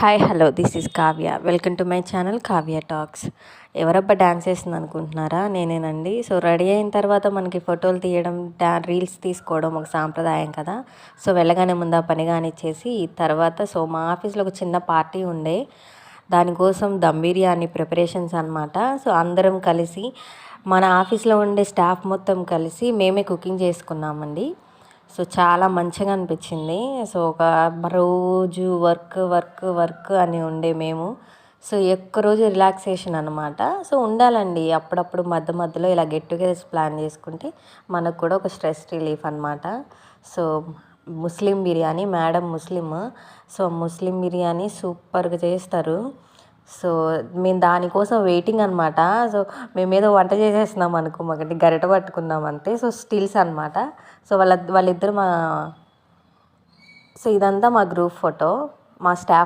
Hi hello this is Kavya. Welcome to my channel Kavya talks. ఎవరబ్బా dance చేస్తుంది అనుకుంటున్నారా? నేనేనండి. సో రెడీ అయిన తర్వాత మనకి ఫోటోలు తీయడం, రీల్స్ తీసుకోవడం ఒక సాంప్రదాయం కదా. సో వెళ్ళగానే ముందు ఆ పని కానిచ్చేసి తర్వాత మా ఆఫీస్లో ఒక చిన్న పార్టీ ఉండే, దానికోసం దమ్ బిర్యానీ ప్రిపరేషన్స్ అనమాట. సో అందరం కలిసి మన ఆఫీస్లో ఉండే స్టాఫ్ మొత్తం కలిసి మేమే కుకింగ్ చేసుకున్నామండి. సో చాలా మంచిగా అనిపించింది. సో ఒక రోజు వర్క్ వర్క్ వర్క్ అని ఉండే మేము, సో ఒక్కరోజు రిలాక్సేషన్ అనమాట. సో ఉండాలండి అప్పుడప్పుడు మధ్య మధ్యలో ఇలా గెట్ టుగెదర్స్ ప్లాన్ చేసుకుంటే మనకు కూడా ఒక స్ట్రెస్ రిలీఫ్ అనమాట. సో ముస్లిం బిర్యానీ, మేడం ముస్లిం, సో ముస్లిం బిర్యానీ సూపర్గా చేస్తారు. సో మేము దానికోసం వెయిటింగ్ అనమాట. సో మేమేదో వంట చేసేస్తున్నాం అనుకో, మాకంటే గరిట పట్టుకున్నాం అంతే. సో స్టిల్స్ అనమాట. సో వాళ్ళిద్దరు సో ఇదంతా మా గ్రూప్ ఫోటో. మా స్టాఫ్